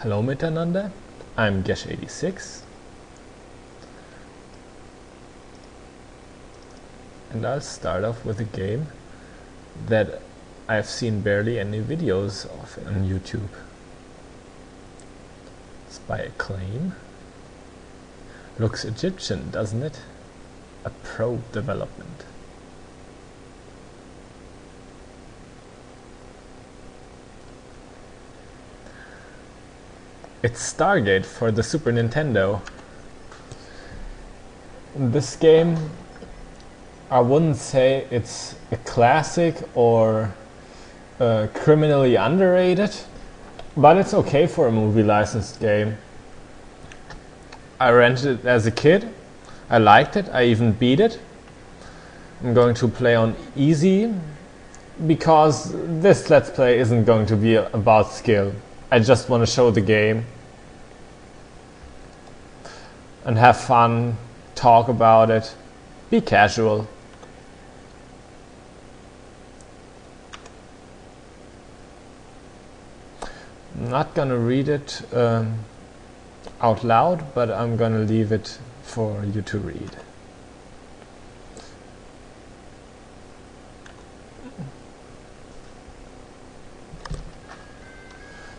Hello miteinander, I'm Gesh86 and I'll start off with a game that I've seen barely any videos of on YouTube. It's by Acclaim. Looks Egyptian, doesn't it? A pro development. It's Stargate for the Super Nintendo. This game, I wouldn't say it's a classic or criminally underrated, but it's okay for a movie licensed game. I rented it as a kid, I liked it, I even beat it. I'm going to play on easy because this Let's Play isn't going to be about skill. I just want to show the game and have fun, talk about it, be casual. I'm not gonna read it out loud, but I'm gonna leave it for you to read.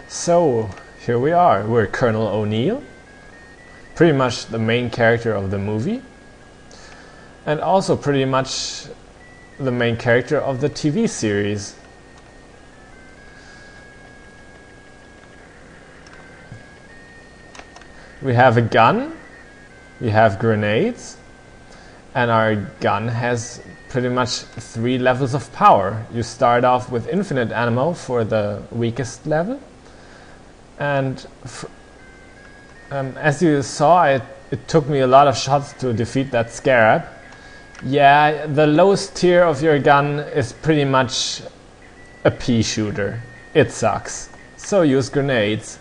So, here we are. We're Colonel O'Neill, pretty much the main character of the movie, and also pretty much the main character of the TV series. We have a gun, we have grenades, and our gun has pretty much 3 levels of power. You start off with infinite ammo for the weakest level. And as you saw, it took me a lot of shots to defeat that scarab. Yeah, the lowest tier of your gun is pretty much a pea shooter. It sucks. So use grenades.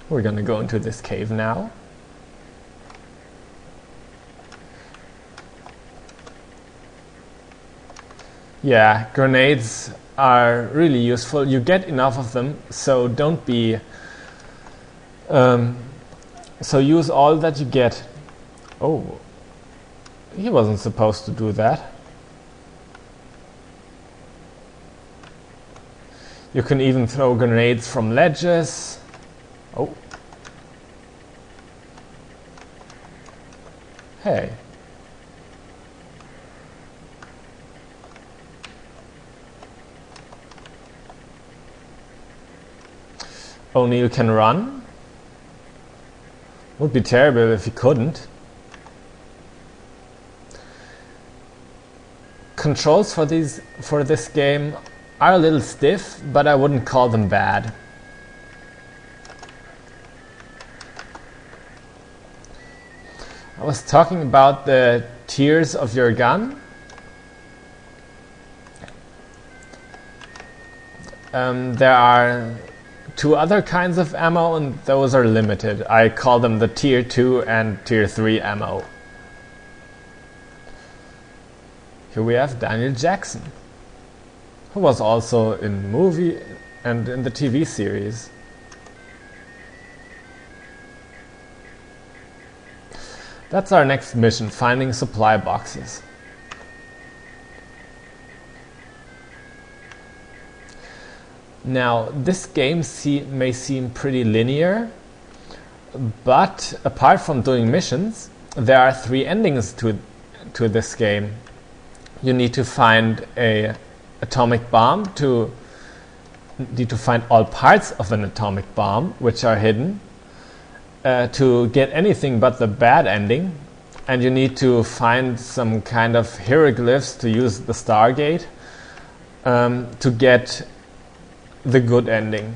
We're gonna go into this cave now. Yeah, grenades are really useful. You get enough of them, so don't be so use all that you get. Oh, he wasn't supposed to do that. You can even throw grenades from ledges. Oh, hey. O'Neill can run. Would be terrible if he couldn't. Controls for this game are a little stiff, but I wouldn't call them bad. I was talking about the tiers of your gun. There are 2 other kinds of ammo, and those are limited. I call them the tier 2 and tier 3 ammo. Here we have Daniel Jackson, who was also in the movie and in the TV series. That's our next mission, finding supply boxes. Now, this game may seem pretty linear, but apart from doing missions, there are 3 endings to this game. You need to find an atomic bomb, need to find all parts of an atomic bomb, which are hidden, to get anything but the bad ending, and you need to find some kind of hieroglyphs to use the Stargate to get the good ending.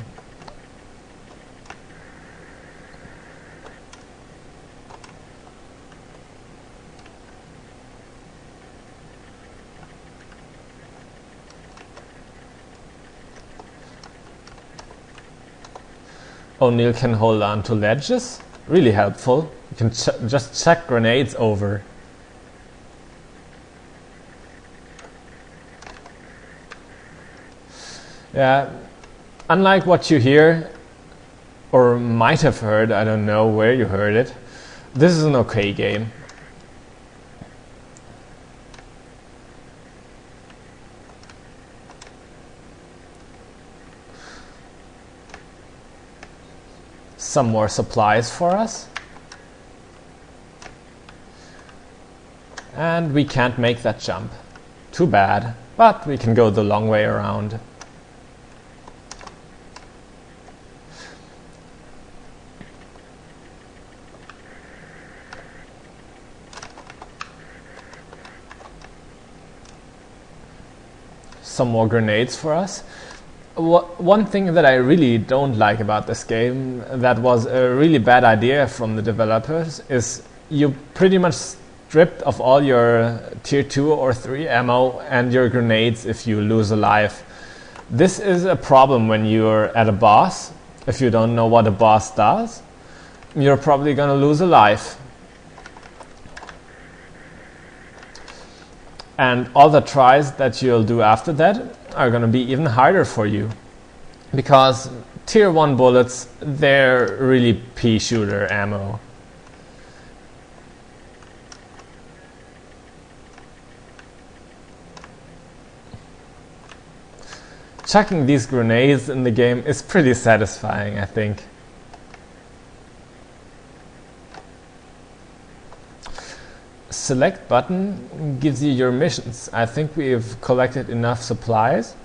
O'Neill can hold on to ledges, really helpful. You can just chuck grenades over. Yeah, unlike what you hear or might have heard, I don't know where you heard it. This is an okay game. Some more supplies for us. And we can't make that jump. Too bad, but we can go the long way around. Some more grenades for us. One thing that I really don't like about this game, that was a really bad idea from the developers, is you pretty much stripped of all your tier 2 or 3 ammo and your grenades if you lose a life. This is a problem when you're at a boss. If you don't know what a boss does, you're probably gonna lose a life. And all the tries that you'll do after that are gonna be even harder for you. Because tier 1 bullets, they're really pea shooter ammo. Chucking these grenades in the game is pretty satisfying, I think. Select button gives you your missions. I think we've collected enough supplies.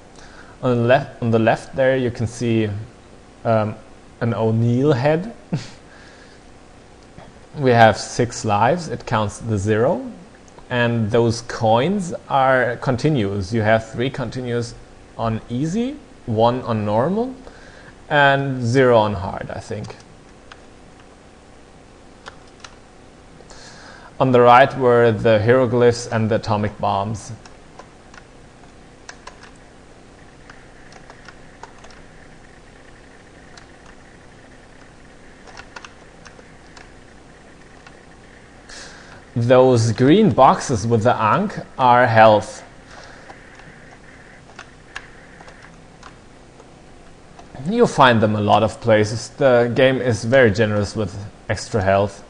On the left there you can see an O'Neill head. We have 6 lives, it counts the 0. And those coins are continuous. You have 3 continuous on easy, 1 on normal, and 0 on hard, I think. On the right were the hieroglyphs and the atomic bombs. Those green boxes with the Ankh are health. You'll find them a lot of places. The game is very generous with extra health.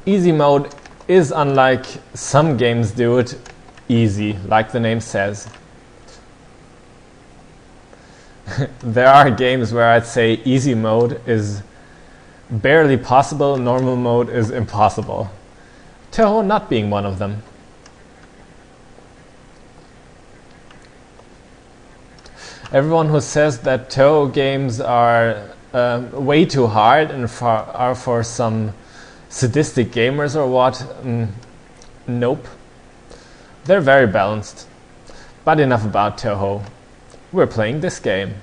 Easy mode is, unlike some games do it, easy, like the name says. There are games where I'd say easy mode is barely possible, normal mode is impossible. Toho not being one of them. Everyone who says that Toho games are way too hard and are for some sadistic gamers or what? Nope. They're very balanced. But enough about Toho. We're playing this game.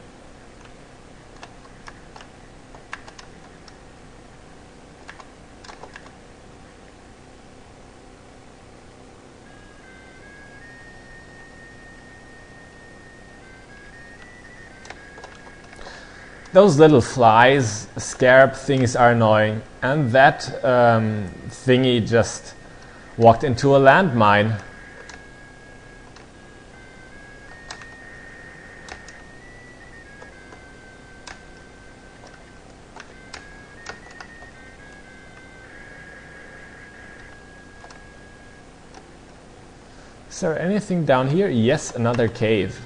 Those little flies, scarab things are annoying, and that thingy just walked into a landmine. Is there anything down here? Yes, another cave.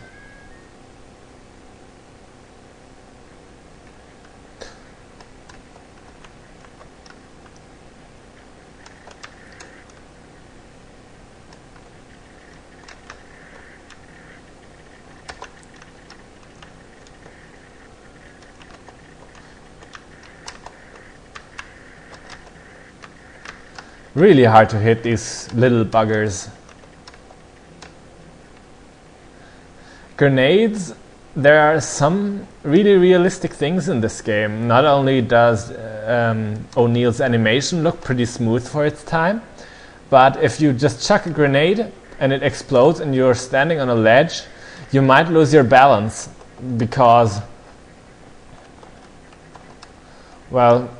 Really hard to hit these little buggers. Grenades, there are some really realistic things in this game. Not only does O'Neill's animation look pretty smooth for its time, but if you just chuck a grenade and it explodes and you're standing on a ledge, you might lose your balance because, well,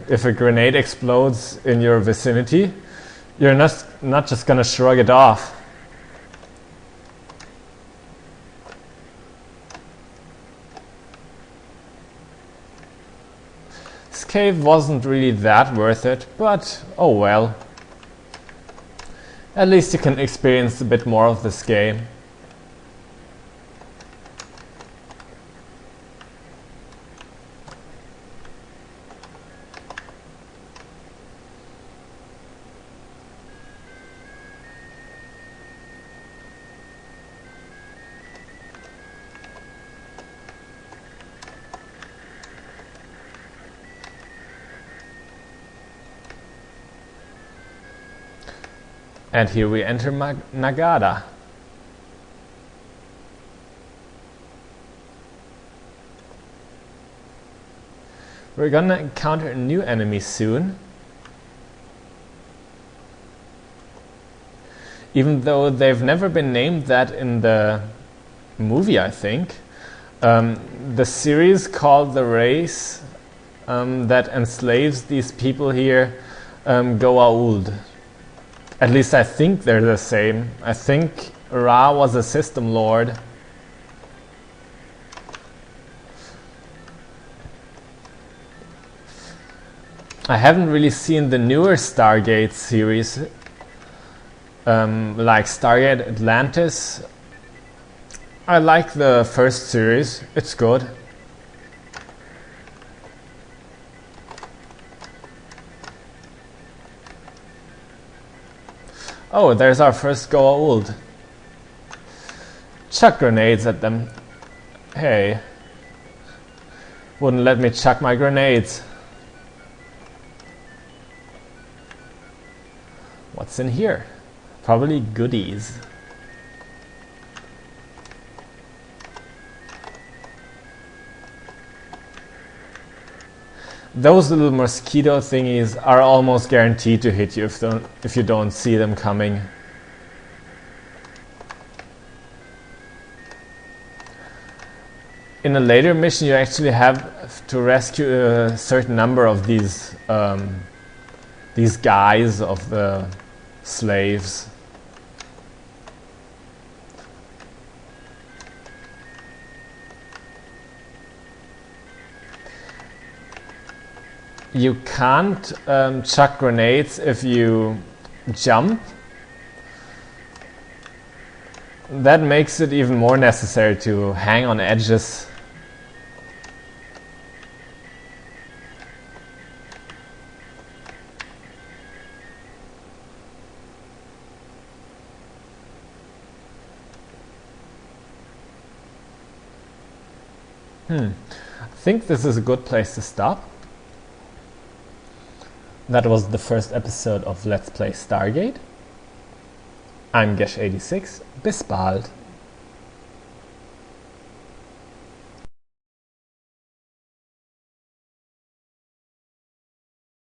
if a grenade explodes in your vicinity, you're not just gonna shrug it off. cave wasn't really that worth it, but oh well. At least you can experience a bit more of this game. And here we enter Nagada. We're gonna encounter a new enemy soon. Even though they've never been named that in the movie, I think. The series called the race that enslaves these people here Goa'uld. At least I think they're the same. I think Ra was a system lord. I haven't really seen the newer Stargate series, like Stargate Atlantis. I like the first series, it's good. Oh, there's our first Goa'uld. Chuck grenades at them. Hey. Wouldn't let me chuck my grenades. What's in here? Probably goodies. Those little mosquito thingies are almost guaranteed to hit you if you don't see them coming. In a later mission, you actually have to rescue a certain number of these guys of the slaves. You can't chuck grenades if you jump. That makes it even more necessary to hang on edges. I think this is a good place to stop. That was the first episode of Let's Play Stargate. I'm Gesh86. Bis bald.